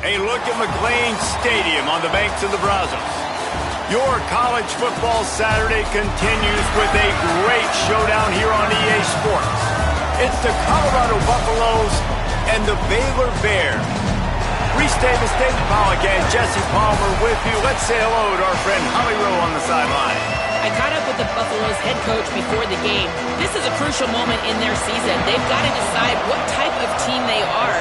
A look at McLean Stadium on the banks of the Brazos. Your college football Saturday continues with a great showdown here on EA Sports. It's the Colorado Buffaloes and the Baylor Bears. Reese Davis, David Pollack, and Jesse Palmer with you. Let's say hello to our friend Holly Rowe on the sideline. I caught up with the Buffaloes head coach before the game. This is a crucial moment in their season. They've got to decide what type of team they are.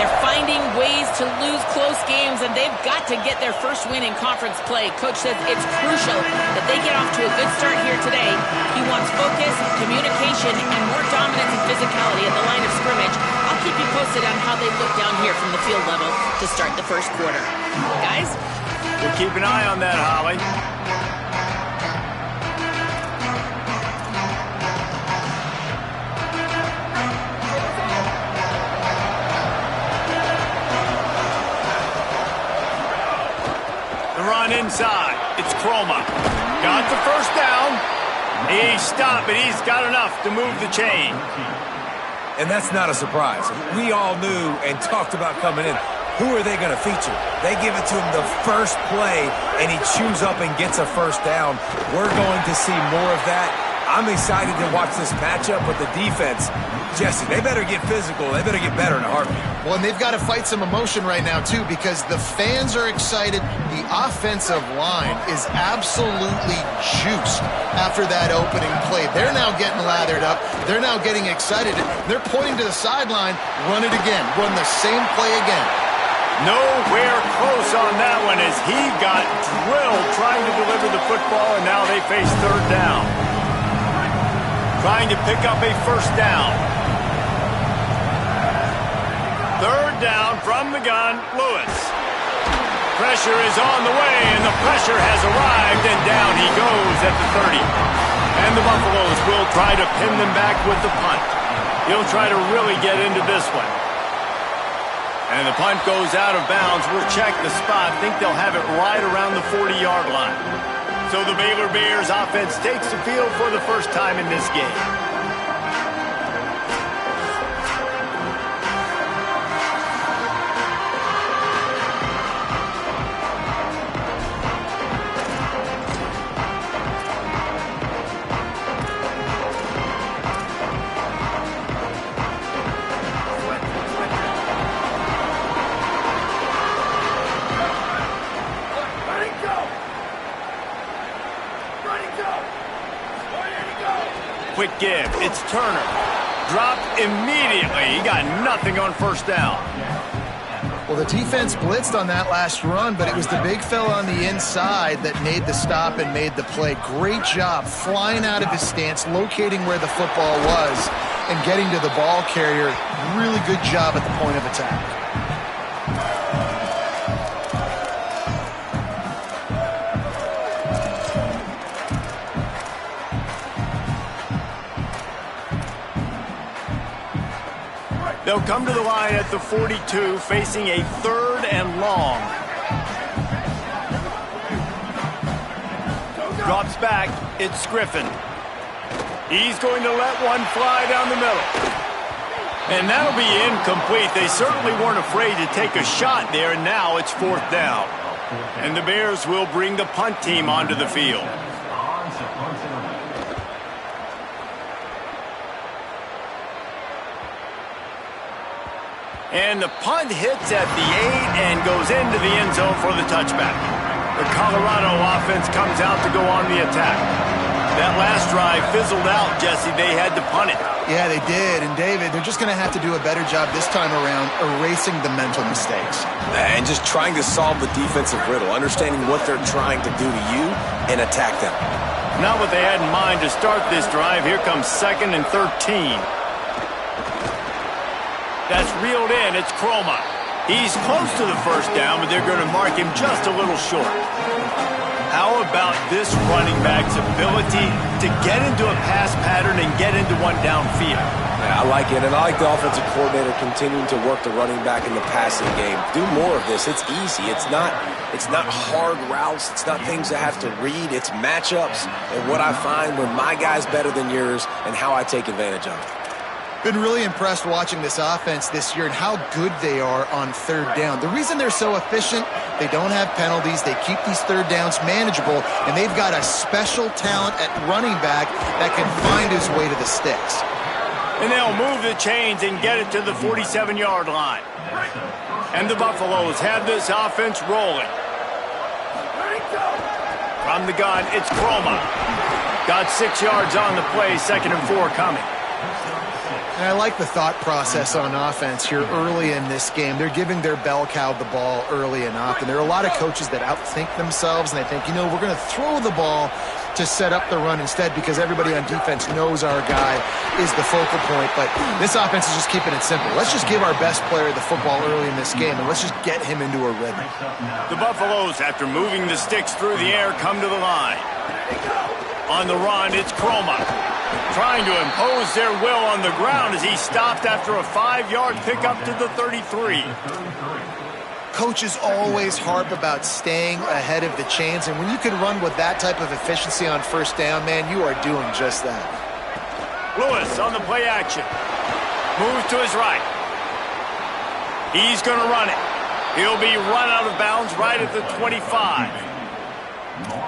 They're finding ways to lose close games, and they've got to get their first win in conference play. Coach says it's crucial that they get off to a good start here today. He wants focus, communication, and more dominance and physicality at the line of scrimmage. I'll keep you posted on how they look down here from the field level to start the first quarter. Guys? We'll keep an eye on that, Holly. Run inside. It's Chroma. Got the first down. He stopped, but he's got enough to move the chain. And that's not a surprise. We all knew and talked about coming in. Who are they going to feature? They give it to him the first play, and he chews up and gets a first down. We're going to see more of that. I'm excited to watch this matchup with the defense. Jesse, they better get physical. They better get better in a heartbeat. Well, and they've got to fight some emotion right now, too, because the fans are excited. The offensive line is absolutely juiced after that opening play. They're now getting lathered up. They're now getting excited. They're pointing to the sideline. Run it again. Run the same play again. Nowhere close on that one as he got drilled trying to deliver the football, and now they face third down. Trying to pick up a first down. Third down from the gun, Lewis. Pressure is on the way, and the pressure has arrived, and down he goes at the 30. And the Buffaloes will try to pin them back with the punt. He'll try to really get into this one. And the punt goes out of bounds. We'll check the spot. Think they'll have it right around the 40-yard line. So the Baylor Bears offense takes the field for the first time in this game. Quick give. It's Turner. Dropped immediately. He got nothing on first down. Well, the defense blitzed on that last run, but it was the big fella on the inside that made the stop and made the play. Great job flying out of his stance, locating where the football was, and getting to the ball carrier. Really good job at the point of attack. They'll come to the line at the 42, facing a third and long. Drops back. It's Griffin. He's going to let one fly down the middle. And that'll be incomplete. They certainly weren't afraid to take a shot there, and now it's fourth down. And the Bears will bring the punt team onto the field. And the punt hits at the 8 and goes into the end zone for the touchback. The Colorado offense comes out to go on the attack. That last drive fizzled out, Jesse. They had to punt it. Yeah, they did. And, David, they're just going to have to do a better job this time around erasing the mental mistakes. And just trying to solve the defensive riddle, understanding what they're trying to do to you and attack them. Not what they had in mind to start this drive. Here comes 2nd and 13. That's reeled in. It's Chroma. He's close to the first down, but they're going to mark him just a little short. How about this running back's ability to get into a pass pattern and get into one downfield? Yeah, I like it, and I like the offensive coordinator continuing to work the running back in the passing game. Do more of this. It's easy. It's not hard routes. It's not things I have to read. It's matchups and what I find when my guy's better than yours and how I take advantage of it. Been really impressed watching this offense this year and how good they are on third down. The reason they're so efficient, they don't have penalties, they keep these third downs manageable, and they've got a special talent at running back that can find his way to the sticks. And they'll move the chains and get it to the 47-yard line. And the Buffaloes have this offense rolling. From the gun, it's Chroma. Got 6 yards on the play, 2nd and 4 coming. And I like the thought process on offense here early in this game. They're giving their bell cow the ball early and often. There are a lot of coaches that outthink themselves, and they think, you know, we're going to throw the ball to set up the run instead because everybody on defense knows our guy is the focal point. But this offense is just keeping it simple. Let's just give our best player the football early in this game, and let's just get him into a rhythm. The Buffaloes, after moving the sticks through the air, come to the line. On the run, it's Chroma, trying to impose their will on the ground as he stopped after a 5-yard pickup to the 33. Coaches always harp about staying ahead of the chains, and when you can run with that type of efficiency on first down, man, you are doing just that. Lewis on the play action. Moves to his right. He's going to run it. He'll be run out of bounds right at the 25.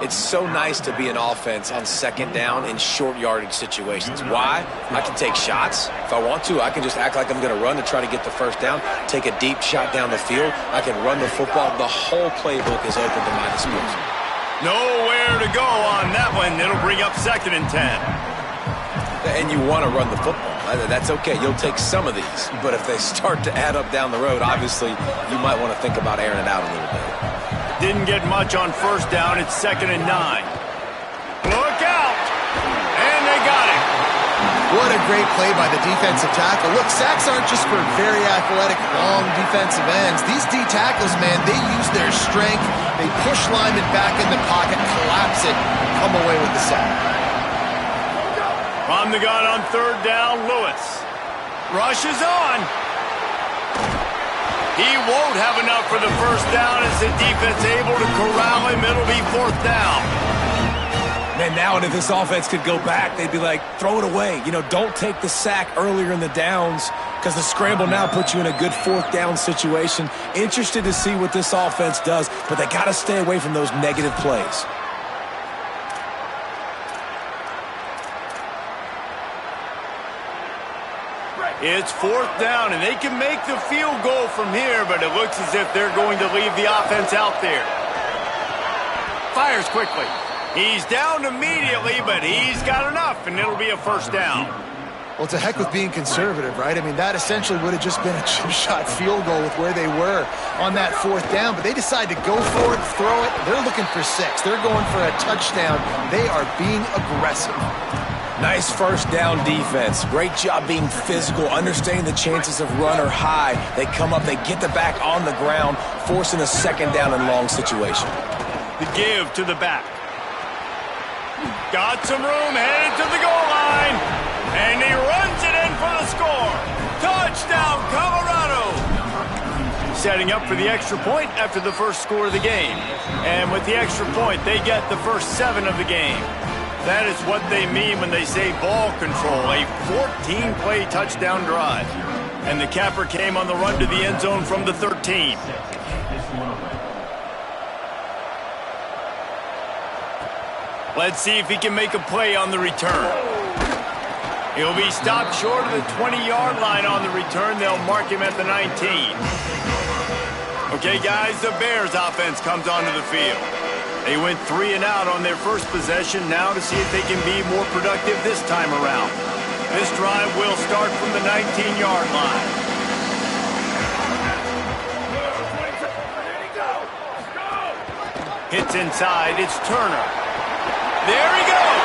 It's so nice to be an offense on second down in short yardage situations. Why? I can take shots. If I want to, I can just act like I'm going to run to try to get the first down, take a deep shot down the field. I can run the football. The whole playbook is open to my disposal. Nowhere to go on that one. It'll bring up 2nd and 10. And you want to run the football. That's okay. You'll take some of these. But if they start to add up down the road, obviously, you might want to think about airing it out a little bit. Didn't get much on first down. It's 2nd and 9. Look out! And they got it. What a great play by the defensive tackle. Look, sacks aren't just for very athletic, long defensive ends. These D tackles, man, they use their strength. They push linemen back in the pocket, collapse it, and come away with the sack. From the gun on third down, Lewis. Rushes on. He won't have enough for the first down as the defense able to corral him. It'll be 4th down. Man, now if this offense could go back, they'd be like, throw it away. You know, don't take the sack earlier in the downs because the scramble now puts you in a good 4th down situation. Interested to see what this offense does, but they got to stay away from those negative plays. It's 4th down, and they can make the field goal from here, but it looks as if they're going to leave the offense out there. Fires quickly. He's down immediately, but he's got enough, and it'll be a 1st down. Well, to heck with being conservative, right? I mean, that essentially would have just been a chip-shot field goal with where they were on that 4th down, but they decide to go for it, throw it. They're looking for 6. They're going for a touchdown. They are being aggressive. Nice first down defense. Great job being physical, understanding the chances of run are high. They come up, they get the back on the ground, forcing a 2nd down and long situation. The give to the back. Got some room, headed to the goal line. And he runs it in for the score. Touchdown, Colorado. Setting up for the extra point after the first score of the game. And with the extra point, they get the first 7 of the game. That is what they mean when they say ball control, a 14-play touchdown drive. And the capper came on the run to the end zone from the 13. Let's see if he can make a play on the return. He'll be stopped short of the 20-yard line on the return. They'll mark him at the 19. Okay, guys, the Bears offense comes onto the field. They went 3 and out on their first possession, now to see if they can be more productive this time around. This drive will start from the 19-yard line. Hits inside, it's Turner. There he goes!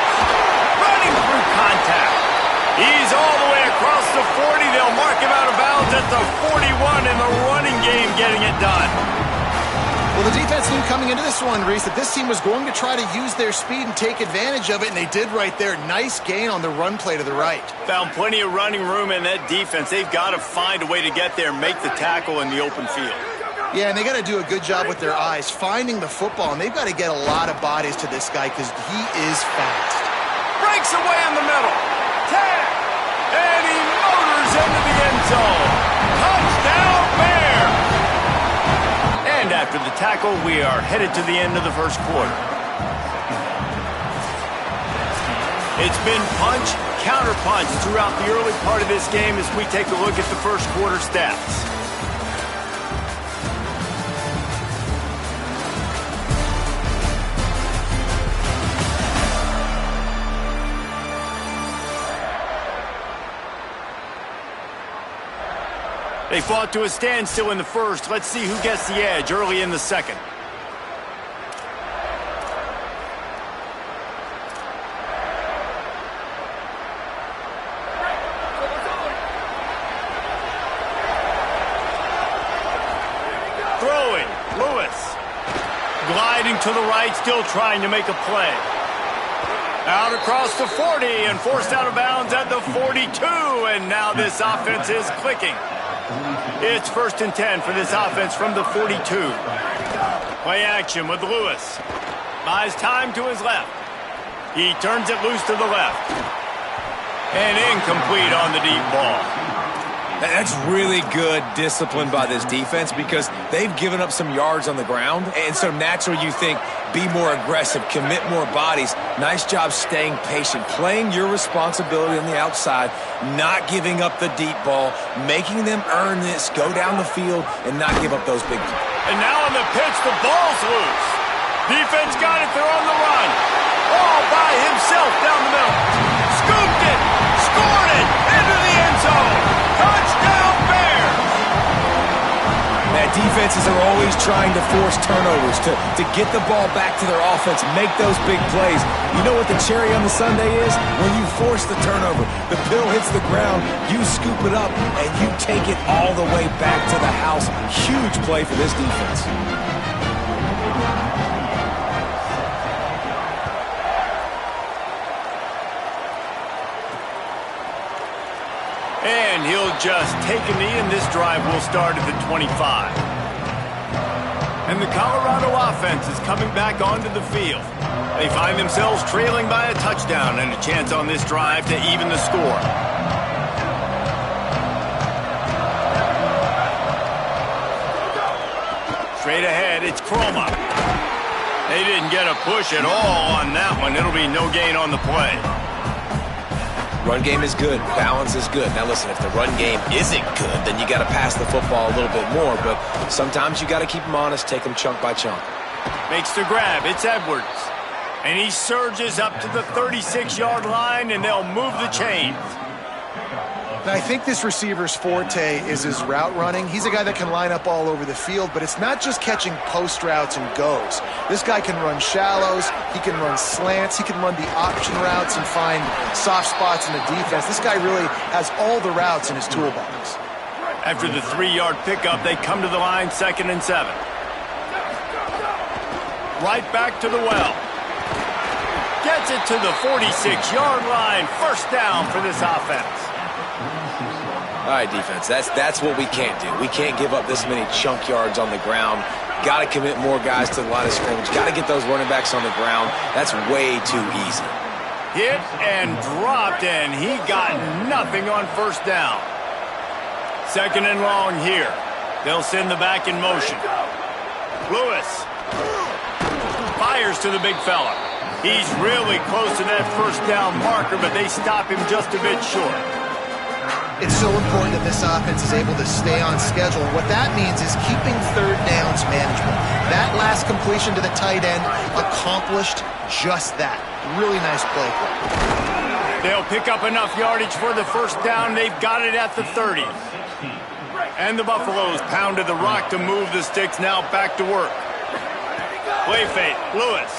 Running through contact. He's all the way across the 40. They'll mark him out of bounds at the 41 in the running game, getting it done. Well, the defense knew coming into this one, Reese, that this team was going to try to use their speed and take advantage of it, and they did right there. Nice gain on the run play to the right. Found plenty of running room in that defense. They've got to find a way to get there and make the tackle in the open field. Yeah, and they got to do a good job with their eyes, finding the football, and they've got to get a lot of bodies to this guy because he is fast. Breaks away in the middle. Tag! And he motors into the end zone. Touchdown, Bear! And after the tackle, we are headed to the end of the first quarter. It's been punch, counter-punch throughout the early part of this game as we take a look at the first quarter stats. They fought to a standstill in the first. Let's see who gets the edge early in the second. Throwing, Lewis. Gliding to the right, still trying to make a play. Out across the 40 and forced out of bounds at the 42. And now this offense is clicking. It's 1st and 10 for this offense from the 42. Play action with Lewis. Buys time to his left. He turns it loose to the left. And incomplete on the deep ball. That's really good discipline by this defense because they've given up some yards on the ground. And so naturally you think, be more aggressive, commit more bodies. Nice job staying patient, playing your responsibility on the outside, not giving up the deep ball, making them earn this, go down the field, and not give up those big plays. And now on the pitch, the ball's loose. Defense got it, they're on the run. All by himself down the middle. Scooped it, scored it, into the end zone. Touchdown, Bear! Now, defenses are always trying to force turnovers to get the ball back to their offense, make those big plays. You know what the cherry on the sundae is? When you force the turnover, the pill hits the ground, you scoop it up, and you take it all the way back to the house. Huge play for this defense. And he'll just take a knee, and this drive will start at the 25. And the Colorado offense is coming back onto the field. They find themselves trailing by a touchdown and a chance on this drive to even the score. Straight ahead, it's Chroma. They didn't get a push at all on that one. It'll be no gain on the play. Run game is good. Balance is good. Now, listen, if the run game isn't good, then you got to pass the football a little bit more. But sometimes you got to keep them honest, take them chunk by chunk. Makes the grab. It's Edwards. And he surges up to the 36-yard line, and they'll move the chains. Now, I think this receiver's forte is his route running. He's a guy that can line up all over the field, but it's not just catching post routes and goes. This guy can run shallows, he can run slants, he can run the option routes and find soft spots in the defense. This guy really has all the routes in his toolbox. After the 3-yard pickup, they come to the line, 2nd and 7. Right back to the well. Gets it to the 46-yard line. 1st down for this offense. All right, defense, that's what we can't do. We can't give up this many chunk yards on the ground. Got to commit more guys to the line of scrimmage. Got to get those running backs on the ground. That's way too easy. Hit and dropped, and he got nothing on 1st down. 2nd and long here. They'll send the back in motion. Lewis fires to the big fella. He's really close to that 1st down marker, but they stop him just a bit short. It's so important that this offense is able to stay on schedule. What that means is keeping 3rd downs manageable. That last completion to the tight end accomplished just that. Really nice play. They'll pick up enough yardage for the 1st down. They've got it at the 30. And the Buffaloes pounded the rock to move the sticks. Now back to work. Play fake, Lewis.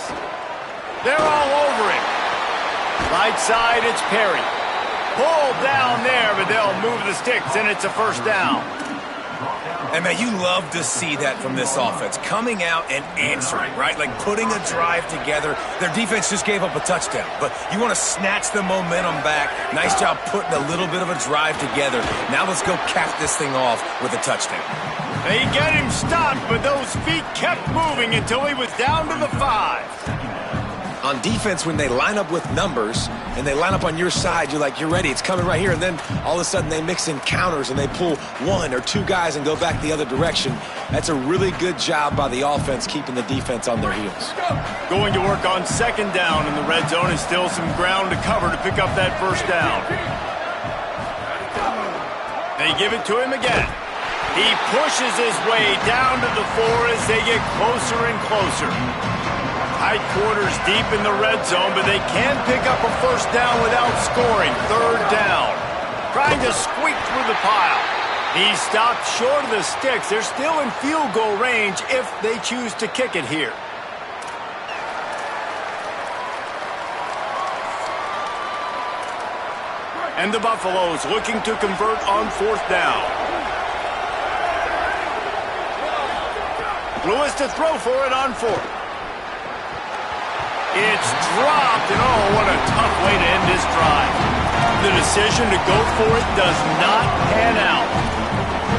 They're all over him. Right side, it's Perry. Pulled down there, but they'll move the sticks, and it's a 1st down. And, man, you love to see that from this offense. Coming out and answering, right? Like putting a drive together. Their defense just gave up a touchdown, but you want to snatch the momentum back. Nice job putting a little bit of a drive together. Now let's go cap this thing off with a touchdown. They get him stopped, but those feet kept moving until he was down to the 5. On defense, when they line up with numbers and they line up on your side, you're like, you're ready, it's coming right here. And then all of a sudden they mix in counters and they pull one or two guys and go back the other direction. That's a really good job by the offense keeping the defense on their heels. Going to work on second down in the red zone, and still some ground to cover to pick up that first down. They give it to him again. He pushes his way down to the 4 as they get closer and closer. Tight quarters deep in the red zone, but they can pick up a first down without scoring. Third down. Trying to squeak through the pile. He stopped short of the sticks. They're still in field goal range if they choose to kick it here. And the Buffaloes looking to convert on fourth down. Lewis to throw for it on fourth. It's dropped, and oh, what a tough way to end this drive. The decision to go for it does not pan out.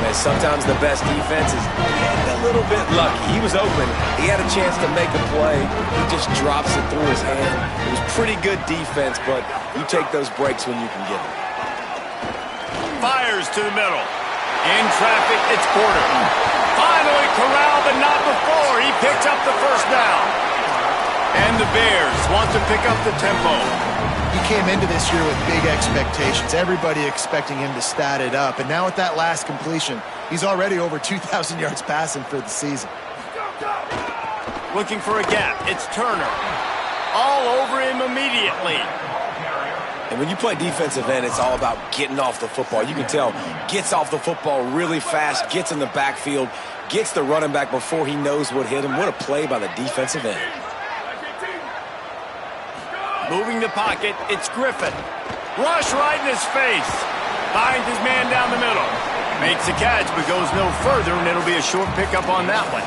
And sometimes the best defense is getting a little bit lucky. He was open. He had a chance to make a play. He just drops it through his hand. It was pretty good defense, but you take those breaks when you can get them. Fires to the middle. In traffic, it's Porter. Finally corralled, but not before. He picks up the first down. And the Bears want to pick up the tempo. He came into this year with big expectations. Everybody expecting him to stat it up. And now with that last completion, he's already over 2,000 yards passing for the season. Looking for a gap. It's Turner. All over him immediately. And when you play defensive end, it's all about getting off the football. You can tell, gets off the football really fast, gets in the backfield, gets the running back before he knows what hit him. What a play by the defensive end. Moving the pocket, it's Griffin. Rush right in his face. Finds his man down the middle. Makes a catch, but goes no further, and it'll be a short pickup on that one.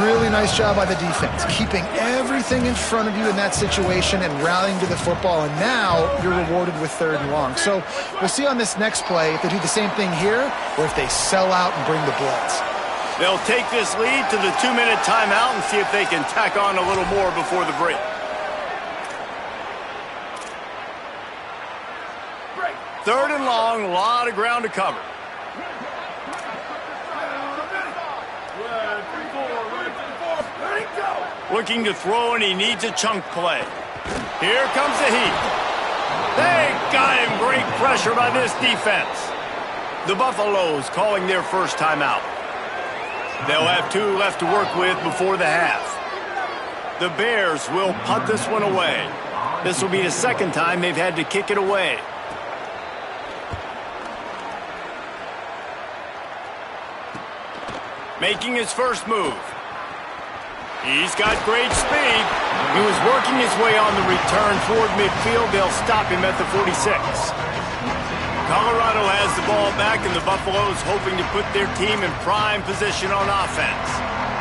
Really nice job by the defense, keeping everything in front of you in that situation and rallying to the football, and now you're rewarded with third and long. So we'll see on this next play if they do the same thing here or if they sell out and bring the blitz. They'll take this lead to the 2-minute timeout and see if they can tack on a little more before the break. Third and long, a lot of ground to cover. Looking to throw, and he needs a chunk play. Here comes the heat. They got him. Great pressure by this defense. The Buffaloes calling their first timeout. They'll have 2 left to work with before the half. The Bears will punt this one away. This will be the second time they've had to kick it away. Making his first move. He's got great speed. He was working his way on the return toward midfield. They'll stop him at the 46. Colorado has the ball back, and the Buffaloes hoping to put their team in prime position on offense.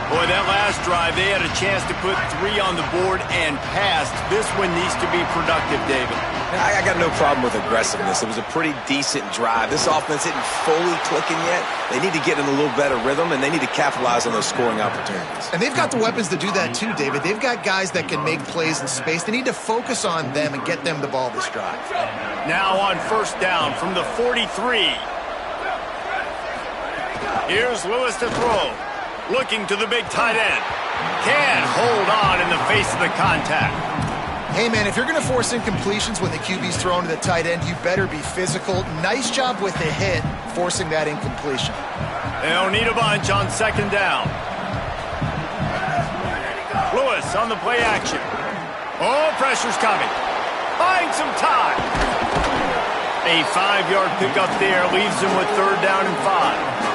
Boy, that last drive, they had a chance to put 3 on the board and passed. This one needs to be productive, David. I got no problem with aggressiveness. It was a pretty decent drive. This offense isn't fully clicking yet. They need to get in a little better rhythm, and they need to capitalize on those scoring opportunities. And they've got the weapons to do that too, David. They've got guys that can make plays in space. They need to focus on them and get them the ball this drive. Now on first down from the 43. Here's Lewis to throw. Looking to the big tight end. Can't hold on in the face of the contact. Hey, man, if you're going to force incompletions when the QB's thrown to the tight end, you better be physical. Nice job with the hit, forcing that incompletion. They'll need a bunch on second down. Lewis on the play action. Oh, pressure's coming. Find some time. A 5-yard pickup there leaves him with third down and 5.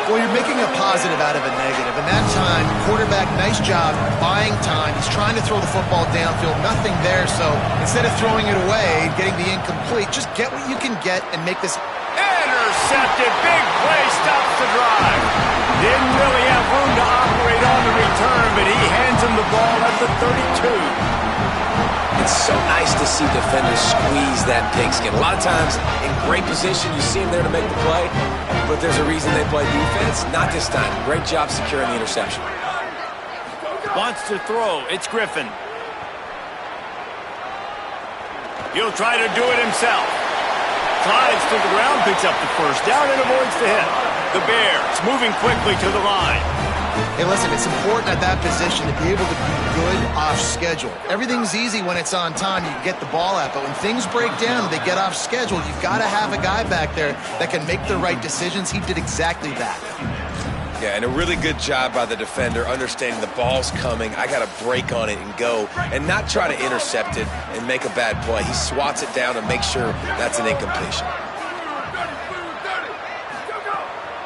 Well, you're making a positive out of a negative. And that time, quarterback, nice job buying time. He's trying to throw the football downfield. Nothing there, so instead of throwing it away, getting the incomplete, just get what you can get and make this. Intercepted. Big play stops the drive. Didn't really have room to operate on the return, but he hands him the ball at the 32. It's so nice to see defenders squeeze that pigskin. A lot of times, in great position, you see them there to make the play, but there's a reason they play defense. Not this time. Great job securing the interception. Wants to throw. It's Griffin. He'll try to do it himself. Slides to the ground, picks up the first down, and avoids the hit. The Bears moving quickly to the line. Hey, listen, it's important at that position to be able to be good off schedule. Everything's easy when it's on time. You can get the ball out. But when things break down and they get off schedule, you've got to have a guy back there that can make the right decisions. He did exactly that. Yeah, and a really good job by the defender, understanding the ball's coming. I got to break on it and go, and not try to intercept it and make a bad play. He swats it down and makes sure that's an incompletion.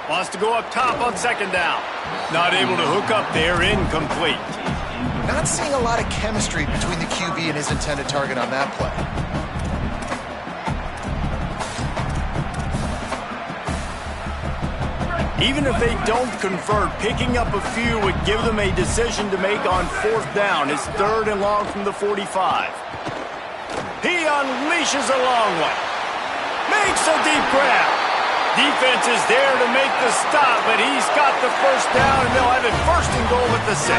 Wants to go up top on second down. Not able to hook up there, incomplete. Not seeing a lot of chemistry between the QB and his intended target on that play. Even if they don't convert, picking up a few would give them a decision to make on fourth down. It's 3rd and long from the 45. He unleashes a long one. Makes a deep grab. Defense is there to make the stop, but he's got the first down, and they'll have it 1st and goal at the 6.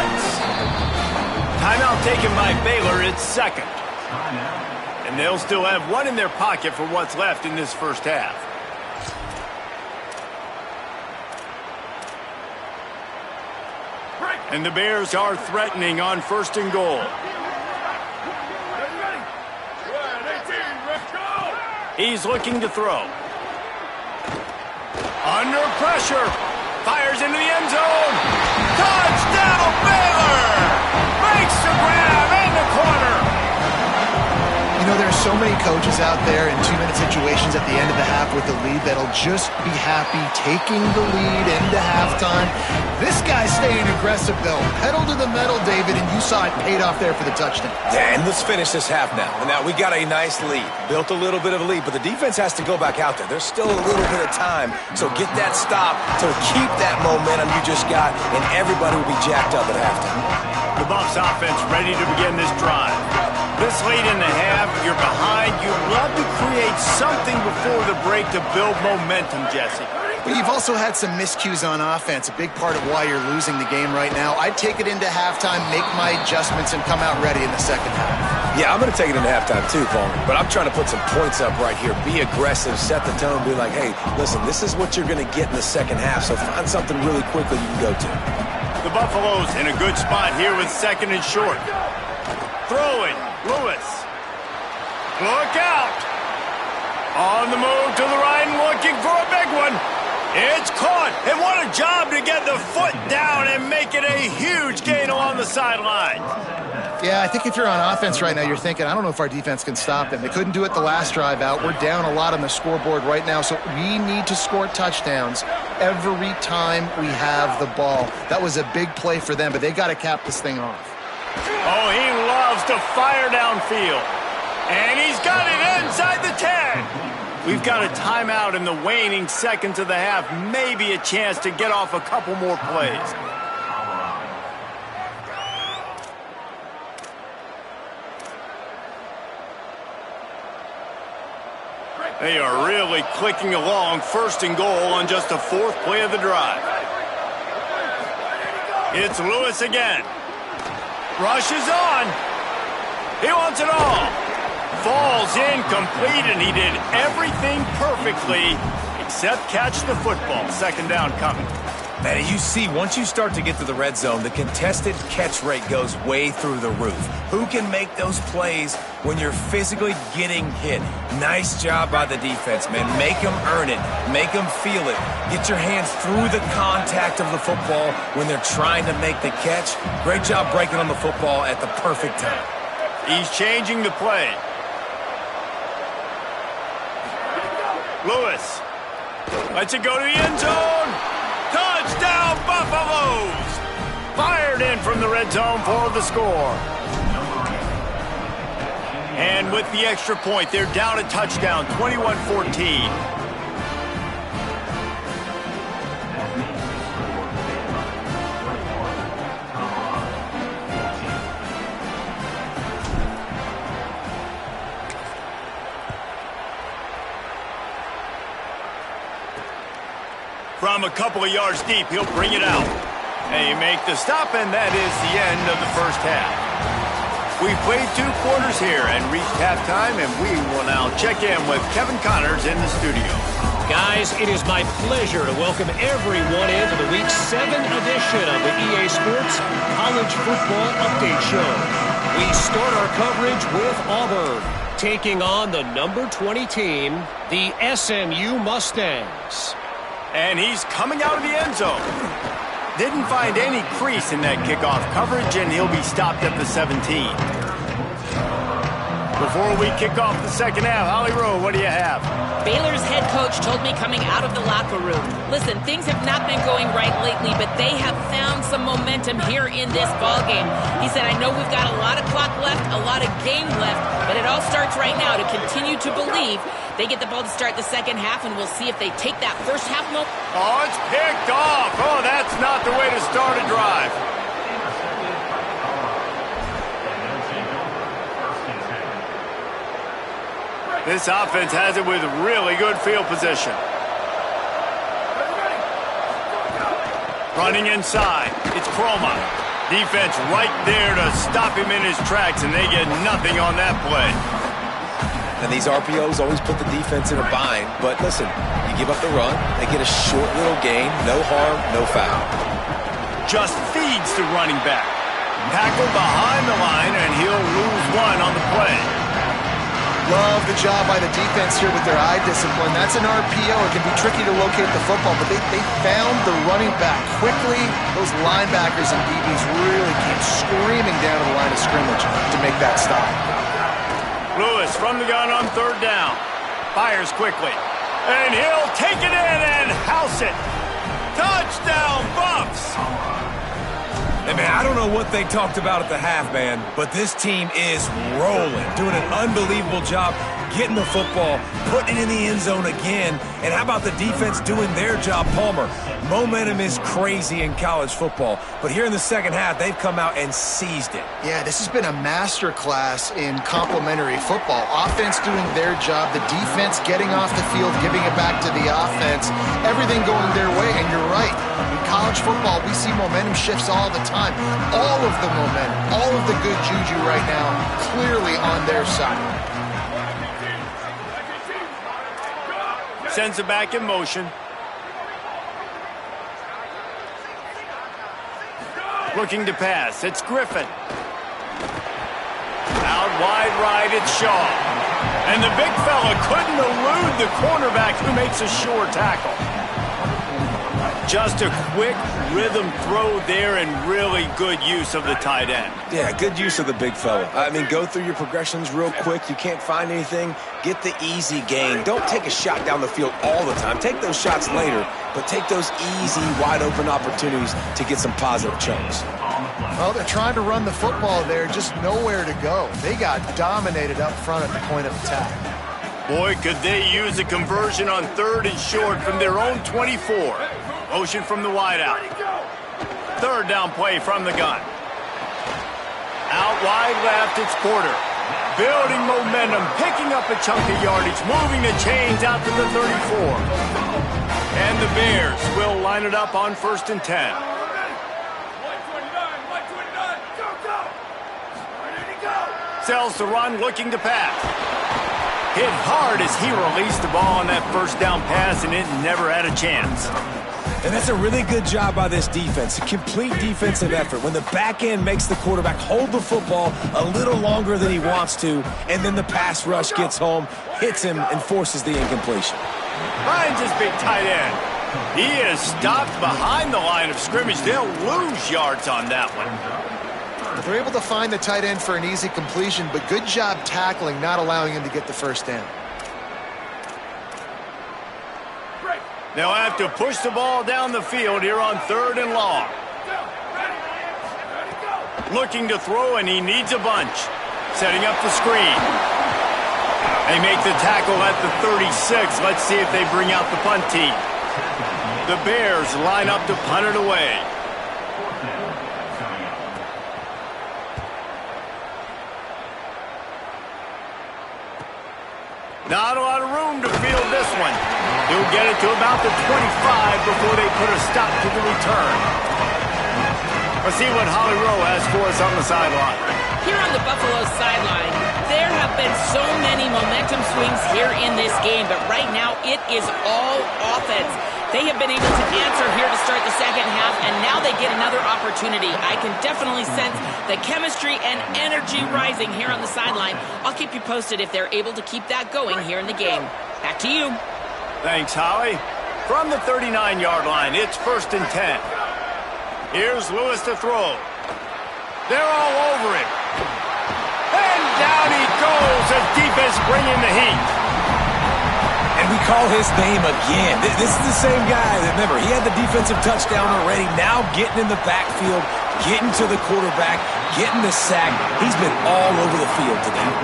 Timeout taken by Baylor. It's 2nd. And they'll still have one in their pocket for what's left in this first half. And the Bears are threatening on 1st and goal. He's looking to throw. Under pressure. Fires into the end zone. Touchdown, Baylor! Makes the grab in the corner. You know, there are so many coaches out there in 2-minute situations at the end of the half with the lead that'll just be happy taking the lead into halftime. This guy's staying aggressive, though. Pedal to the metal, David, and you saw it paid off there for the touchdown. Yeah, and let's finish this half now. And now we got a nice lead. Built a little bit of a lead, but the defense has to go back out there. There's still a little bit of time, so get that stop to keep that momentum you just got, and everybody will be jacked up at halftime. The Buffs offense ready to begin this drive. This late in the half, you're behind. You love to create something before the break to build momentum, Jesse. But you've also had some miscues on offense, a big part of why you're losing the game right now. I'd take it into halftime, make my adjustments, and come out ready in the second half. Yeah, I'm going to take it into halftime too, Paul. But I'm trying to put some points up right here. Be aggressive, set the tone, be like, hey, listen, this is what you're going to get in the second half, so find something really quickly you can go to. The Buffaloes in a good spot here with 2nd and short. Throwing. Lewis. Look out. On the move to the right and looking for a big one. It's caught. And what a job to get the foot down and make it a huge gain along the sideline. Yeah, I think if you're on offense right now, you're thinking, I don't know if our defense can stop them. They couldn't do it the last drive out. We're down a lot on the scoreboard right now, so we need to score touchdowns every time we have the ball. That was a big play for them, but they got to cap this thing off. Oh, he loves to fire downfield. And he's got it inside the 10. We've got a timeout in the waning seconds of the half. Maybe a chance to get off a couple more plays. They are really clicking along. 1st and goal on just the 4th play of the drive. It's Lewis again. Rushes on. He wants it all. Falls incomplete, and he did everything perfectly except catch the football. 2nd down coming. Man, you see, once you start to get to the red zone, the contested catch rate goes way through the roof. Who can make those plays when you're physically getting hit? Nice job by the defense, man. Make them earn it. Make them feel it. Get your hands through the contact of the football when they're trying to make the catch. Great job breaking on the football at the perfect time. He's changing the play. Lewis lets it go to the end zone. Touchdown, Buffaloes! Fired in from the red zone for the score. And with the extra point, they're down a touchdown, 21-14. From a couple of yards deep, he'll bring it out. And he make the stop, and that is the end of the first half. We played 2 quarters here and reached halftime, and we will now check in with Kevin Connors in the studio. Guys, it is my pleasure to welcome everyone into the Week 7 edition of the EA Sports College Football Update Show. We start our coverage with Auburn, taking on the number 20 team, the SMU Mustangs. And he's coming out of the end zone. Didn't find any crease in that kickoff coverage, and he'll be stopped at the 17. Before we kick off the second half, Holly Rowe, what do you have? Baylor's head coach told me coming out of the locker room, listen, things have not been going right lately, but they have found some momentum here in this ballgame. He said, I know we've got a lot of clock left, a lot of game left, but it all starts right now to continue to believe they get the ball to start the second half, and we'll see if they take that first half moment. Oh, it's picked off. Oh, that's not the way to start a drive. This offense has it with really good field position. Running inside. It's Croma. Defense right there to stop him in his tracks, and they get nothing on that play. And these RPOs always put the defense in a bind. But listen, you give up the run, they get a short little gain, no harm, no foul. Just feeds the running back. Tackled behind the line, and he'll lose 1 on the play. Love the job by the defense here with their eye discipline. That's an RPO. It can be tricky to locate the football, but they found the running back quickly. Those linebackers and DBs really came screaming down to the line of scrimmage to make that stop. Lewis from the gun on 3rd down. Fires quickly. And he'll take it in and house it. Touchdown, Buffs! Hey, man, I don't know what they talked about at the half, man, but this team is rolling, doing an unbelievable job getting the football, putting it in the end zone again. And how about the defense doing their job, Palmer? Momentum is crazy in college football, but here in the second half, they've come out and seized it. Yeah, this has been a master class in complementary football. Offense doing their job, the defense getting off the field, giving it back to the offense, everything going their way. And you're right, in college football, we see momentum shifts all the time. All of the momentum, all of the good juju right now, clearly on their side. Sends it back in motion. Looking to pass. It's Griffin. Out wide right, it's Shaw. And the big fella couldn't elude the cornerback who makes a sure tackle. Just a quick rhythm throw there and really good use of the tight end. Yeah, good use of the big fella. I mean, go through your progressions real quick. You can't find anything. Get the easy gain. Don't take a shot down the field all the time. Take those shots later, but take those easy, wide-open opportunities to get some positive chunks. Well, they're trying to run the football there, just nowhere to go. They got dominated up front at the point of attack. Boy, could they use a conversion on 3rd and short from their own 24. Motion from the wideout. 3rd down play from the gun. Out wide left, it's Porter. Building momentum, picking up a chunk of yardage, moving the chains out to the 34. And the Bears will line it up on 1st and 10. Sells the run, looking to pass. Hit hard as he released the ball on that 1st down pass, and it never had a chance. And that's a really good job by this defense, a complete defensive effort. When the back end makes the quarterback hold the football a little longer than he wants to, and then the pass rush gets home, hits him, and forces the incompletion. Finds his big tight end. He is stopped behind the line of scrimmage. They'll lose yards on that one. They're able to find the tight end for an easy completion, but good job tackling, not allowing him to get the 1st down. They'll have to push the ball down the field here on 3rd and long. Looking to throw, and he needs a bunch. Setting up the screen. They make the tackle at the 36. Let's see if they bring out the punt team. The Bears line up to punt it away. Not a lot of room to field this one. He'll get it to about the 25 before they put a stop to the return. Let's see what Holly Rowe has for us on the sideline. Here on the Buffalo sideline, there have been so many momentum swings here in this game, but right now it is all offense. They have been able to answer here to start the second half, and now they get another opportunity. I can definitely sense the chemistry and energy rising here on the sideline. I'll keep you posted if they're able to keep that going here in the game. Back to you. Thanks, Holly. From the 39-yard line, it's 1st and 10. Here's Lewis to throw. They're all over him. And down he goes. The defense bringing the heat. And we call his name again. This is the same guy. Remember, he had the defensive touchdown already. Now getting in the backfield, getting to the quarterback, getting the sack. He's been all over the field today.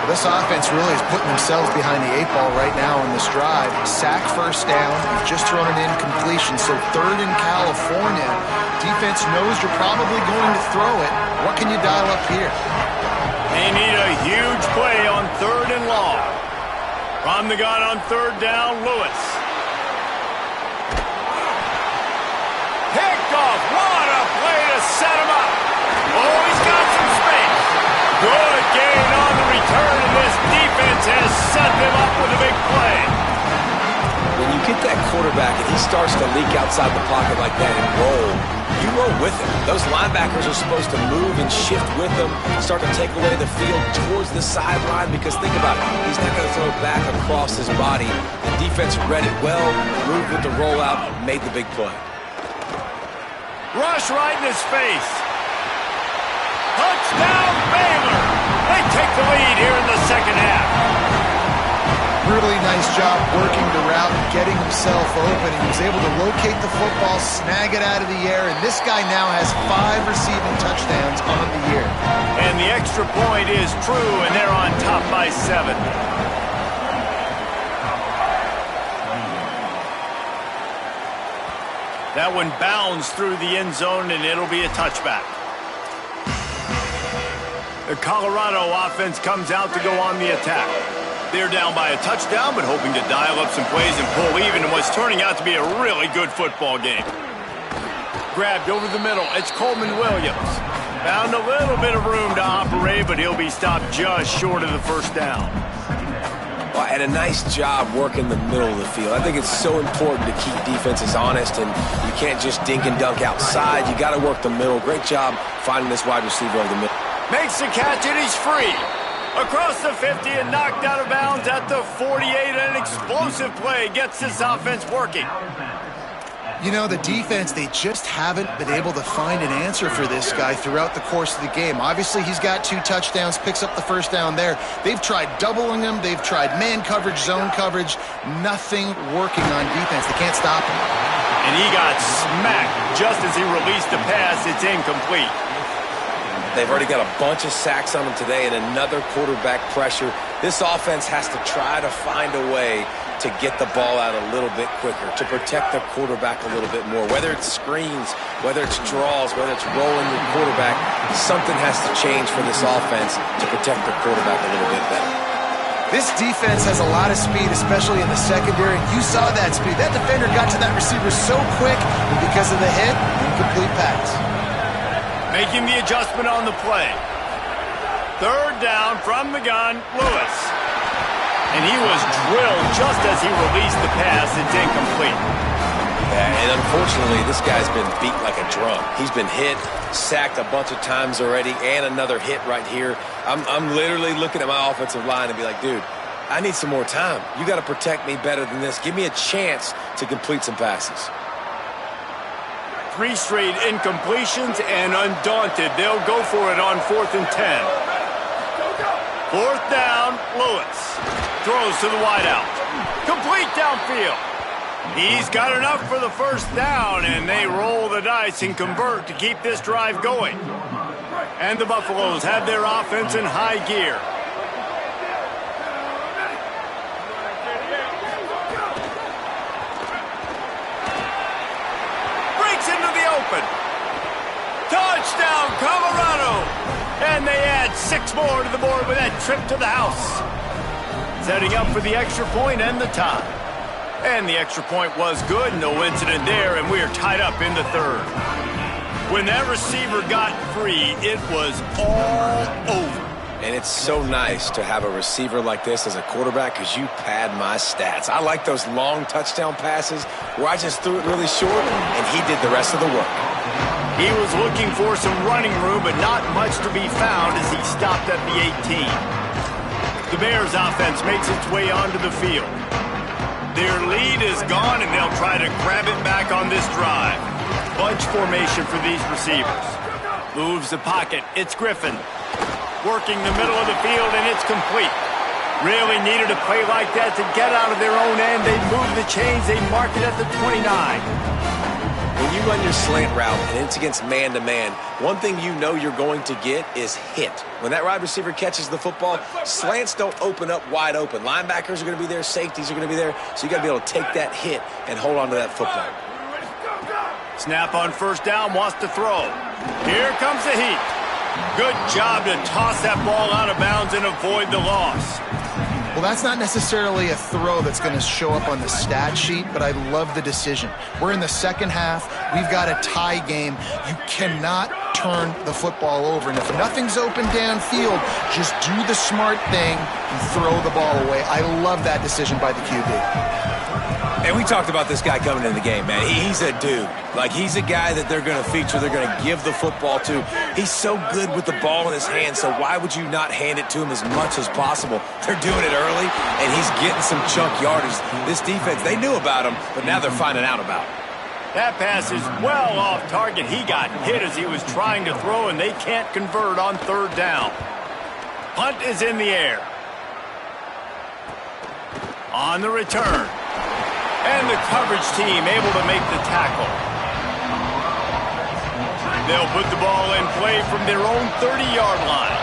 This offense really is putting themselves behind the 8 ball right now on this drive. Sack, first down. You've just thrown an incompletion, so 3rd in California. Defense knows you're probably going to throw it. What can you dial up here? They need a huge play on 3rd and long. From the gun on 3rd down, Lewis. Picked off. What a play to set him up. Oh, he's got some space. Good gain on the return, and this defense has set them up with a big play. When you get that quarterback and he starts to leak outside the pocket like that and roll, you roll with him. Those linebackers are supposed to move and shift with him, start to take away the field towards the sideline, because think about it, he's not going to throw it back across his body. The defense read it well, moved with the rollout, made the big play. Rush right in his face. Touchdown, Baylor. They take the lead here in the second half. Really nice job working the route and getting himself open. He was able to locate the football, snag it out of the air, and this guy now has 5 receiving touchdowns on the year. And the extra point is true, and they're on top by 7. That one bounds through the end zone, and it'll be a touchback. The Colorado offense comes out to go on the attack. They're down by a touchdown, but hoping to dial up some plays and pull even in what's turning out to be a really good football game. Grabbed over the middle. It's Coleman Williams. Found a little bit of room to operate, but he'll be stopped just short of the first down. Well, and a nice job working the middle of the field. I think it's so important to keep defenses honest, and you can't just dink and dunk outside. You got to work the middle. Great job finding this wide receiver over the middle. Makes the catch, and he's free. Across the 50 and knocked out of bounds at the 48. An explosive play gets this offense working. You know, the defense, they just haven't been able to find an answer for this guy throughout the course of the game. Obviously, he's got 2 touchdowns, picks up the first down there. They've tried doubling him. They've tried man coverage, zone coverage. Nothing working on defense. They can't stop him. And he got smacked just as he released the pass. It's incomplete. They've already got a bunch of sacks on them today and another quarterback pressure. This offense has to try to find a way to get the ball out a little bit quicker, to protect the quarterback a little bit more. Whether it's screens, whether it's draws, whether it's rolling your quarterback, something has to change for this offense to protect the quarterback a little bit better. This defense has a lot of speed, especially in the secondary. You saw that speed. That defender got to that receiver so quick, and because of the hit, incomplete pass. Making the adjustment on the play. 3rd down from the gun, Lewis. And he was drilled just as he released the pass. It's incomplete. Yeah, and unfortunately, this guy's been beat like a drum. He's been hit, sacked a bunch of times already, and another hit right here. I'm literally looking at my offensive line and be like, dude, I need some more time. You got to protect me better than this. Give me a chance to complete some passes. 3 straight incompletions, and undaunted, they'll go for it on 4th and 10. 4th down, Lewis. Throws to the wideout. Complete downfield. He's got enough for the first down, and they roll the dice and convert to keep this drive going. And the Buffaloes have their offense in high gear. Into the open. Touchdown, Colorado. And they add 6 more to the board with that trip to the house. Setting up for the extra point and the tie. And the extra point was good. No incident there, and we are tied up in the 3rd. When that receiver got free, it was all over. And it's so nice to have a receiver like this as a quarterback because you pad my stats. I like those long touchdown passes where I just threw it really short and he did the rest of the work. He was looking for some running room, but not much to be found as he stopped at the 18. The Bears offense makes its way onto the field. Their lead is gone, and they'll try to grab it back on this drive. Bunch formation for these receivers. Moves the pocket. It's Griffin. Working the middle of the field, and it's complete. Really needed a play like that to get out of their own end. They move the chains. They mark it at the 29. When you run your slant route and it's against man-to-man, one thing you know you're going to get is hit. When that wide receiver catches the football, slants don't open up wide open. Linebackers are going to be there. Safeties are going to be there. So you got to be able to take that hit and hold on to that football. Snap on first down, wants to throw. Here comes the heat. Good job to toss that ball out of bounds and avoid the loss. Well, that's not necessarily a throw that's going to show up on the stat sheet, but I love the decision. We're in the second half. We've got a tie game. You cannot turn the football over. And if nothing's open downfield, just do the smart thing and throw the ball away. I love that decision by the QB. And we talked about this guy coming into the game, man. He's a dude. Like, he's a guy that they're going to feature, they're going to give the football to. He's so good with the ball in his hand, so why would you not hand it to him as much as possible? They're doing it early, and he's getting some chunk yardage. This defense, they knew about him, but now they're finding out about him. That pass is well off target. He got hit as he was trying to throw, and they can't convert on third down. Punt is in the air. On the return. And the coverage team able to make the tackle. They'll put the ball in play from their own 30-yard line.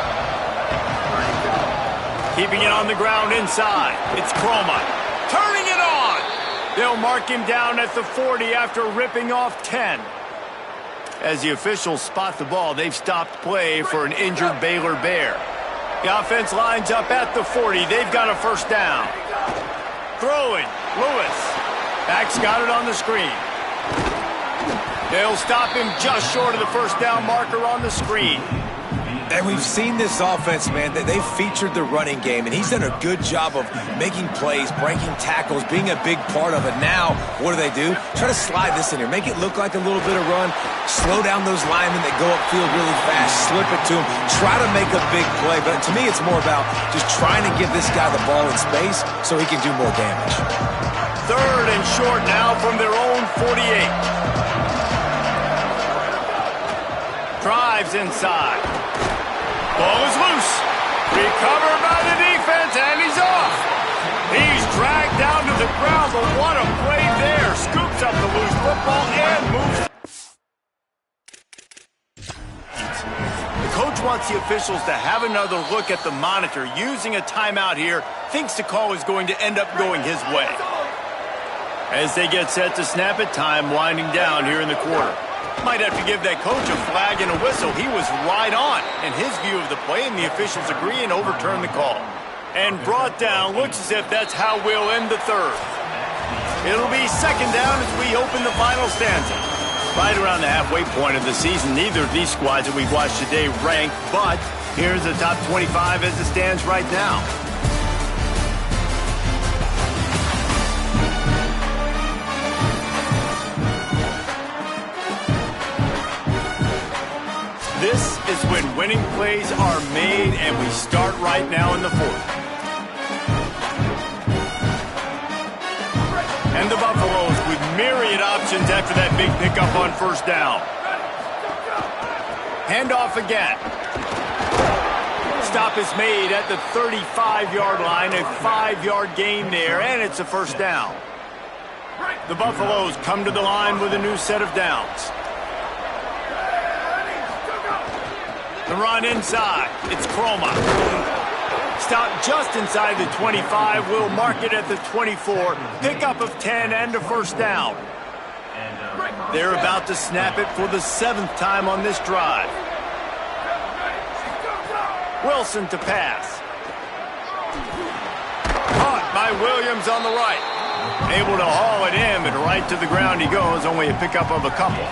Keeping it on the ground inside. It's Croma. Turning it on. They'll mark him down at the 40 after ripping off 10. As the officials spot the ball, they've stopped play for an injured Baylor Bear. The offense lines up at the 40. They've got a first down. Throwing. Lewis. Back's got it on the screen. They'll stop him just short of the first down marker on the screen. And we've seen this offense, man, that they've featured the running game, and he's done a good job of making plays, breaking tackles, being a big part of it. Now, what do? Try to slide this in here. Make it look like a little bit of run. Slow down those linemen that go upfield really fast. Slip it to him. Try to make a big play. But to me, it's more about just trying to give this guy the ball in space so he can do more damage. Third and short now from their own 48. Drives inside. Ball is loose. Recovered by the defense, and he's off. He's dragged down to the ground, but what a play there. Scoops up the loose football and moves. The coach wants the officials to have another look at the monitor. Using a timeout here, thinks the call is going to end up going his way. As they get set to snap it, time winding down here in the quarter. Might have to give that coach a flag and a whistle. He was right on in his view of the play, and the officials agree and overturn the call. And brought down, looks as if that's how we'll end the third. It'll be second down as we open the final stanza. Right around the halfway point of the season, neither of these squads that we've watched today rank, but here's the top 25 as it stands right now. This is when winning plays are made, and we start right now in the fourth. And the Buffaloes with myriad options after that big pickup on first down. Handoff again. Stop is made at the 35-yard line, a 5-yard gain there, and it's a first down. The Buffaloes come to the line with a new set of downs. The run inside. It's Croma. Stop just inside the 25. We'll mark it at the 24. Pickup of 10 and a first down. They're about to snap it for the 7th time on this drive. Wilson to pass. Caught by Williams on the right. Able to haul it in, but right to the ground he goes. Only a pickup of a couple.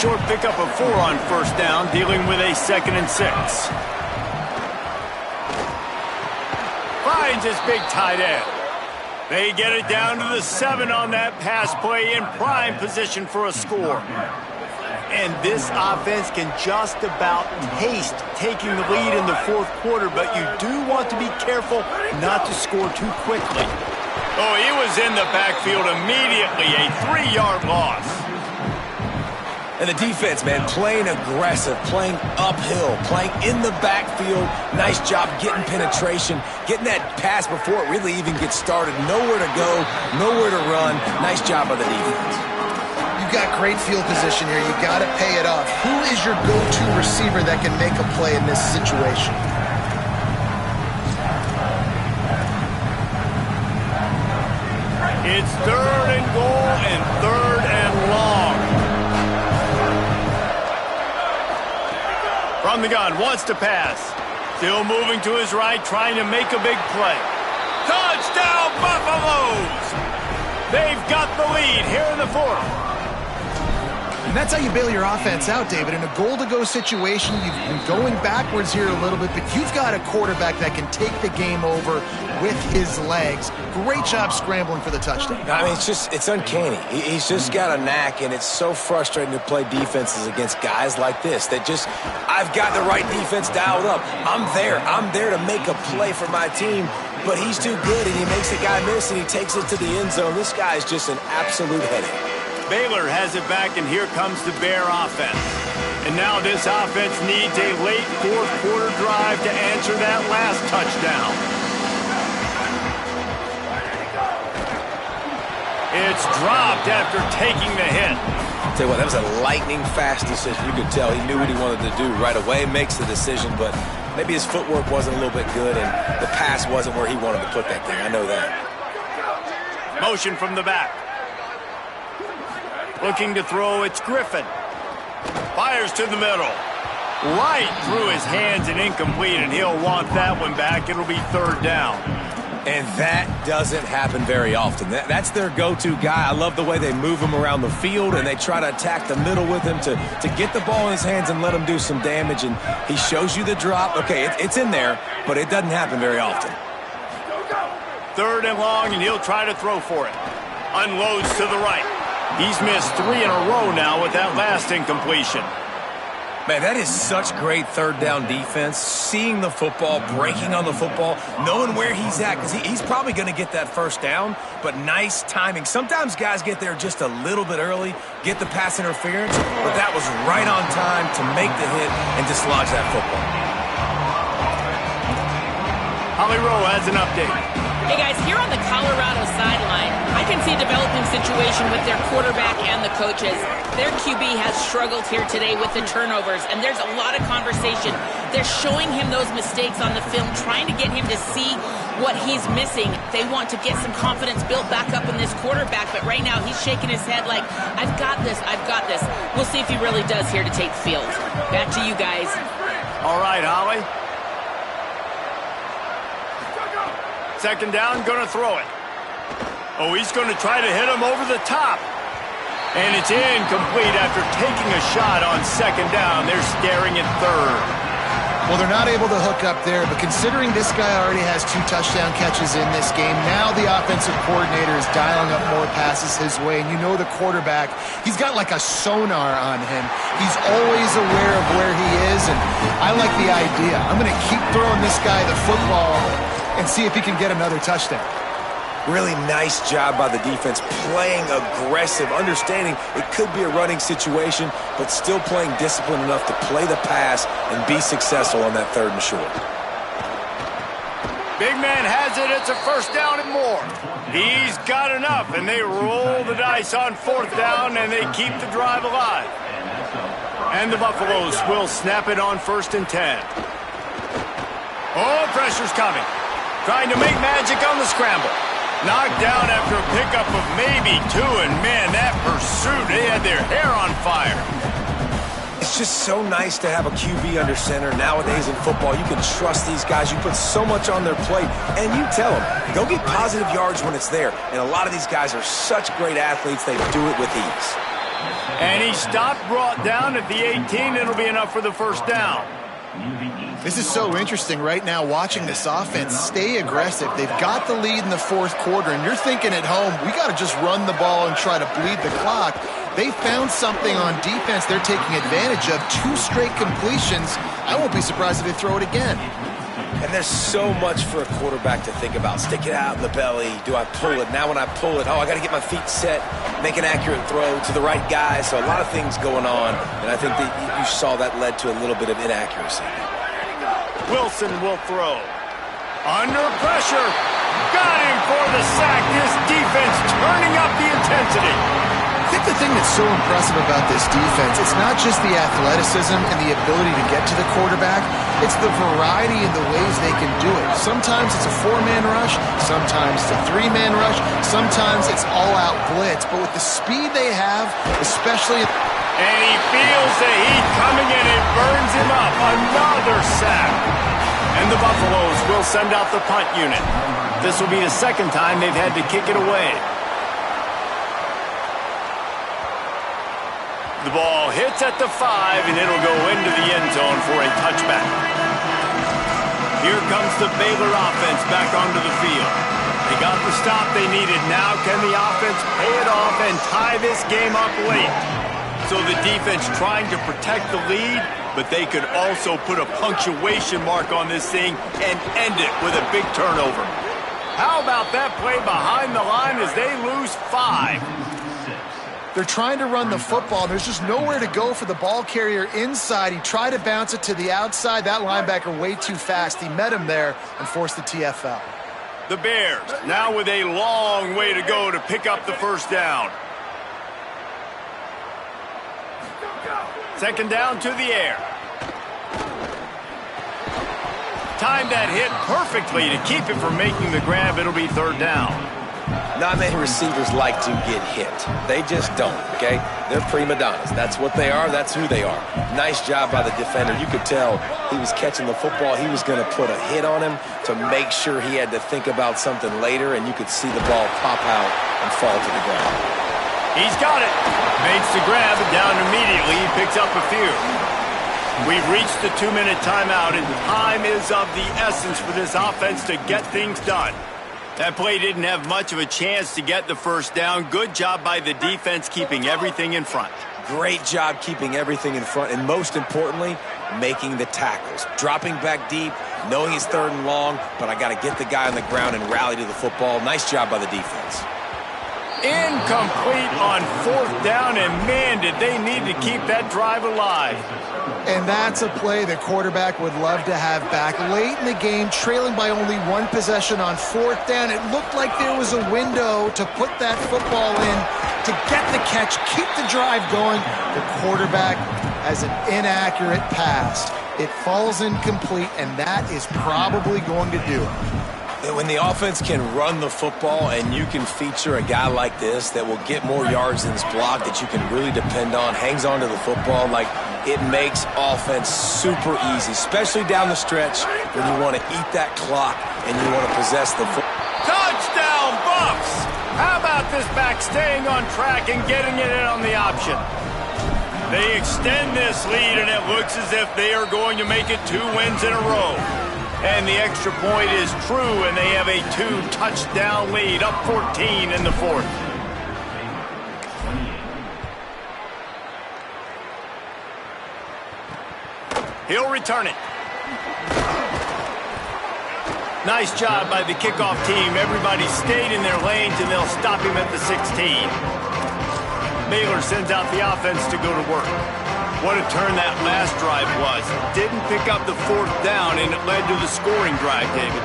short pickup of 4 on first down, dealing with a 2nd and 6. Finds his big tight end. They get it down to the 7 on that pass play in prime position for a score. And this offense can just about taste taking the lead in the 4th quarter, but you do want to be careful not to score too quickly. Oh, he was in the backfield immediately, a 3-yard loss. And the defense, man, playing aggressive, playing uphill, playing in the backfield. Nice job getting penetration, getting that pass before it really even gets started. Nowhere to go, nowhere to run. Nice job by the defense. You've got great field position here. You got to pay it off. Who is your go-to receiver that can make a play in this situation? It's 3rd and goal and 3rd and long. From the gun, wants to pass. Still moving to his right, trying to make a big play. Touchdown, Buffaloes! They've got the lead here in the 4th. And that's how you bail your offense out, David. In a goal-to-go situation, you've been going backwards here a little bit, but you've got a quarterback that can take the game over with his legs. Great job scrambling for the touchdown. I mean, it's uncanny. He's just got a knack, and it's so frustrating to play defenses against guys like this that just, I've got the right defense dialed up. I'm there to make a play for my team, but he's too good, and he makes the guy miss, and he takes it to the end zone. This guy is just an absolute headache. Baylor has it back, and here comes the Bear offense. And now this offense needs a late 4th quarter drive to answer that last touchdown. It's dropped after taking the hit. I'll tell you what, that was a lightning-fast decision. You could tell he knew what he wanted to do right away, makes the decision, but maybe his footwork wasn't a little bit good, and the pass wasn't where he wanted to put that thing. I know that. Motion from the back. Looking to throw, it's Griffin. Fires to the middle. Right through his hands and incomplete, and he'll want that one back. It'll be 3rd down. And that doesn't happen very often. That's their go-to guy. I love the way they move him around the field, and they try to attack the middle with him to get the ball in his hands and let him do some damage. And he shows you the drop. Okay, it's in there, but it doesn't happen very often. 3rd and long, and he'll try to throw for it. Unloads to the right. He's missed 3 in a row now with that last incompletion. Man, that is such great 3rd down defense. Seeing the football, breaking on the football, knowing where he's at, because he's probably going to get that 1st down, but nice timing. Sometimes guys get there just a little bit early, get the pass interference, but that was right on time to make the hit and dislodge that football. Holly Rowe has an update. Hey guys, here on the Colorado sideline, I can see a developing situation with their quarterback and the coaches. Their QB has struggled here today with the turnovers, and there's a lot of conversation. They're showing him those mistakes on the film, trying to get him to see what he's missing. They want to get some confidence built back up in this quarterback, but right now he's shaking his head like, I've got this, I've got this. We'll see if he really does here to take the field. Back to you guys. All right, Holly. 2nd down, going to throw it. Oh, he's going to try to hit him over the top. And it's incomplete after taking a shot on 2nd down. They're staring at 3rd. Well, they're not able to hook up there, but considering this guy already has 2 touchdown catches in this game, now the offensive coordinator is dialing up more passes his way, and you know the quarterback, he's got like a sonar on him. He's always aware of where he is, and I like the idea. I'm going to keep throwing this guy the football and see if he can get another touchdown. Really nice job by the defense, playing aggressive, understanding it could be a running situation, but still playing disciplined enough to play the pass and be successful on that 3rd and short. Big man has it. It's a 1st down and more. He's got enough, and they roll the dice on 4th down, and they keep the drive alive. And the Buffaloes will snap it on 1st and 10. Oh, pressure's coming. Trying to make magic on the scramble. Knocked down after a pickup of maybe 2, and man, that pursuit, they had their hair on fire. It's just so nice to have a QB under center. Nowadays in football, you can trust these guys. You put so much on their plate, and you tell them, go get positive yards when it's there. And a lot of these guys are such great athletes, they do it with ease. And he stopped, brought down at the 18. It'll be enough for the first down. This is so interesting right now watching this offense stay aggressive. They've got the lead in the fourth quarter, and you're thinking at home, we got to just run the ball and try to bleed the clock. They found something on defense they're taking advantage of. 2 straight completions. I won't be surprised if they throw it again. And there's so much for a quarterback to think about. Stick it out in the belly. Do I pull it? Now when I pull it, I got to get my feet set, make an accurate throw to the right guy. So a lot of things going on, and I think that you saw that led to a little bit of inaccuracy. Wilson will throw. Under pressure. Got him for the sack. This defense turning up the intensity. I think the thing that's so impressive about this defense, it's not just the athleticism and the ability to get to the quarterback, it's the variety in the ways they can do it. Sometimes it's a 4-man rush, sometimes it's a 3-man rush, sometimes it's all-out blitz. But with the speed they have, especially... And he feels the heat coming in. It burns him up. Another sack. And the Buffaloes will send out the punt unit. This will be the second time they've had to kick it away. The ball hits at the 5, and it'll go into the end zone for a touchback. Here comes the Baylor offense back onto the field. They got the stop they needed. Now can the offense pay it off and tie this game up late? So the defense trying to protect the lead, but they could also put a punctuation mark on this thing and end it with a big turnover. How about that play behind the line as they lose 5? They're trying to run the football. There's just nowhere to go for the ball carrier inside. He tried to bounce it to the outside. That linebacker way too fast. He met him there and forced the TFL. The Bears now with a long way to go to pick up the first down. Second down to the air. Timed that hit perfectly to keep it from making the grab. It'll be third down. Not many receivers like to get hit. They just don't, okay? They're prima donnas. That's what they are. That's who they are. Nice job by the defender. You could tell he was catching the football. He was going to put a hit on him to make sure he had to think about something later, and you could see the ball pop out and fall to the ground. He's got it. Makes the grab and down immediately. He picks up a few. We've reached the 2-minute timeout, and time is of the essence for this offense to get things done. That play didn't have much of a chance to get the first down. Good job by the defense keeping everything in front. Great job keeping everything in front, and most importantly, making the tackles. Dropping back deep, knowing it's third and long, but I got to get the guy on the ground and rally to the football. Nice job by the defense. Incomplete on fourth down, and man, did they need to keep that drive alive. And that's a play the quarterback would love to have back. Late in the game, trailing by only 1 possession on fourth down, it looked like there was a window to put that football in, to get the catch, keep the drive going. The quarterback has an inaccurate pass. It falls incomplete, and that is probably going to do it. When the offense can run the football and you can feature a guy like this that will get more yards than his block, that you can really depend on, hangs on to the football, like it makes offense super easy, especially down the stretch when you want to eat that clock and you want to possess the football. Touchdown, Buffs! How about this back staying on track and getting it in on the option? They extend this lead, and it looks as if they are going to make it 2 wins in a row. And the extra point is true, and they have a 2-touchdown lead, up 14 in the fourth. He'll return it. Nice job by the kickoff team. Everybody stayed in their lanes, and they'll stop him at the 16. Baylor sends out the offense to go to work. What a turn that last drive was. Didn't pick up the fourth down, and it led to the scoring drive, David.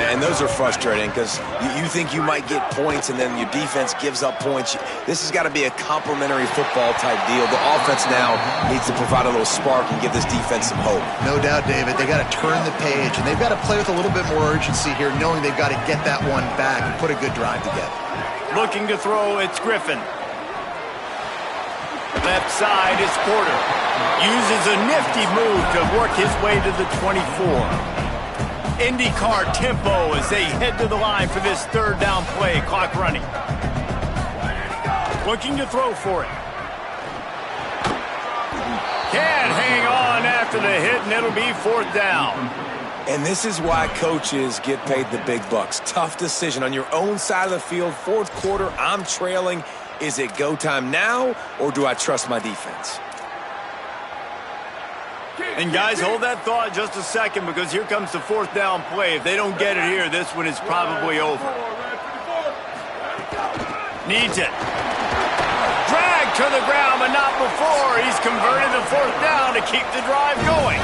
And those are frustrating because you think you might get points and then your defense gives up points. This has got to be a complementary football type deal. The offense now needs to provide a little spark and give this defense some hope. No doubt, David. They got to turn the page, and they've got to play with a little bit more urgency here, knowing they've got to get that one back and put a good drive together. Looking to throw, it's Griffin. Left side is Porter. Uses a nifty move to work his way to the 24. IndyCar tempo as they head to the line for this third down play. Clock running. Looking to throw for it. and it'll be 4th down. And this is why coaches get paid the big bucks. Tough decision on your own side of the field. 4th quarter, I'm trailing. Is it go time now, or do I trust my defense? And guys, hold that thought just a second, because here comes the 4th down play. If they don't get it here, this one is probably over. Needs it. Dragged to the ground, but not before. He's converted the 4th down to keep the drive going.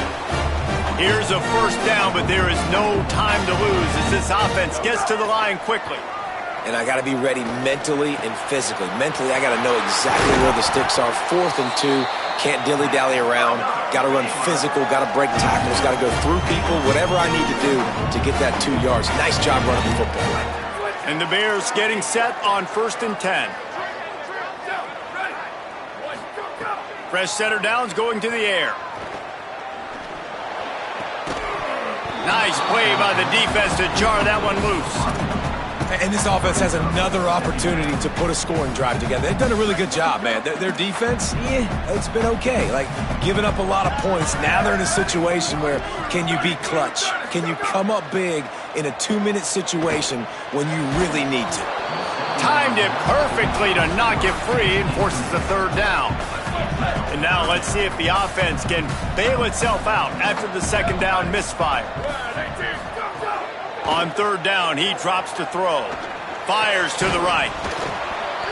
Here's a 1st down, but there is no time to lose as this offense gets to the line quickly. And I got to be ready mentally and physically. Mentally, I got to know exactly where the sticks are. 4th and 2. Can't dilly-dally around. Got to run physical. Got to break tackles. Got to go through people. Whatever I need to do to get that 2 yards. Nice job running the football. And the Bears getting set on 1st and 10. Fresh center downs going to the air. Nice play by the defense to jar that one loose. And this offense has another opportunity to put a scoring drive together. They've done a really good job, man. Their defense, it's been okay. Like, giving up a lot of points. Now they're in a situation where can you be clutch? Can you come up big in a 2-minute situation when you really need to? Timed it perfectly to knock it free and forces the 3rd down. And now let's see if the offense can bail itself out after the 2nd down misfire. On 3rd down, he drops to throw. Fires to the right.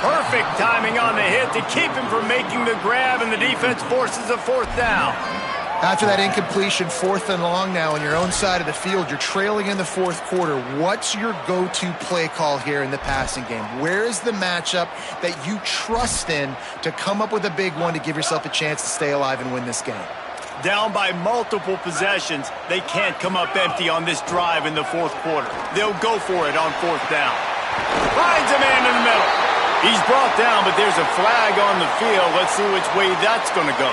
Perfect timing on the hit to keep him from making the grab, and the defense forces a 4th down. After that incompletion, 4th and long now on your own side of the field, you're trailing in the 4th quarter. What's your go-to play call here in the passing game? Where is the matchup that you trust in to come up with a big one to give yourself a chance to stay alive and win this game? Down by multiple possessions, they can't come up empty on this drive in the 4th quarter. They'll go for it on 4th down. Finds a man in the middle. He's brought down, but there's a flag on the field. Let's see which way that's going to go.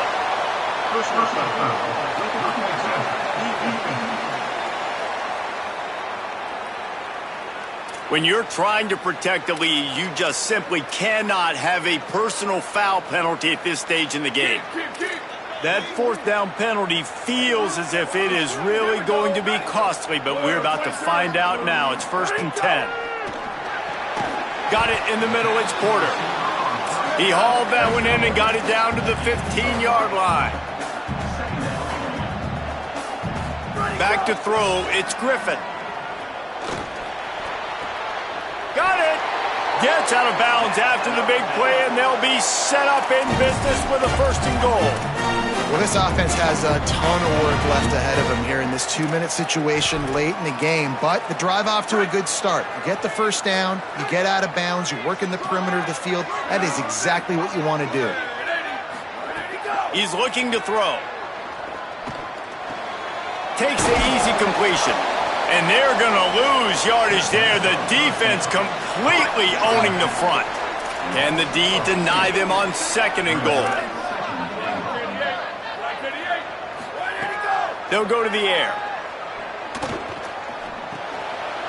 When you're trying to protect the lead, you just simply cannot have a personal foul penalty at this stage in the game. That 4th down penalty feels as if it is really going to be costly, but we're about to find out now. It's 1st and 10. Got it in the middle, it's Porter. He hauled that one in and got it down to the 15-yard line. Back to throw, it's Griffin. Got it! Gets out of bounds after the big play, and they'll be set up in business with a 1st and goal. Well, this offense has a ton of work left ahead of them here in this 2-minute situation late in the game, but the drive off to a good start. You get the 1st down, you get out of bounds, you work in the perimeter of the field. That is exactly what you want to do. He's looking to throw. Takes the easy completion. And they're going to lose yardage there. The defense completely owning the front. And the D deny them on 2nd and goal. They'll go to the air.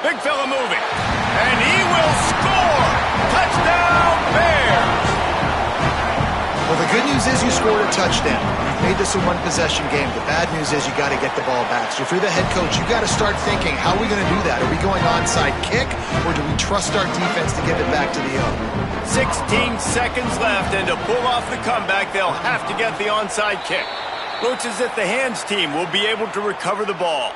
Big fella moving. And he will score. Touchdown, Bears. Well, the good news is you scored a touchdown. You made this a one-possession game. The bad news is you got to get the ball back. So if you're the head coach, you got to start thinking, how are we going to do that? Are we going onside kick, or do we trust our defense to give it back to the O? 16 seconds left, and to pull off the comeback, they'll have to get the onside kick. Looks as if the hands team will be able to recover the ball.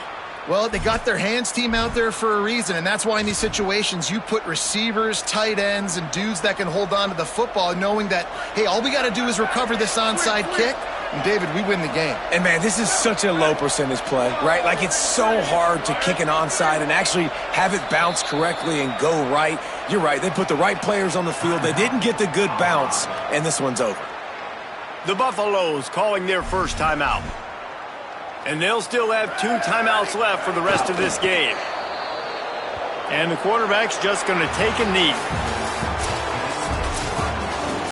Well, they got their hands team out there for a reason, and that's why in these situations you put receivers, tight ends, and dudes that can hold on to the football, knowing that, hey, all we got to do is recover this onside kick, and David, we win the game. And man, this is such a low percentage play, right? Like, it's so hard to kick an onside and actually have it bounce correctly and go right. You're right, they put the right players on the field. They didn't get the good bounce, and this one's over. The Buffaloes calling their first timeout. And they'll still have 2 timeouts left for the rest of this game. And the quarterback's just going to take a knee.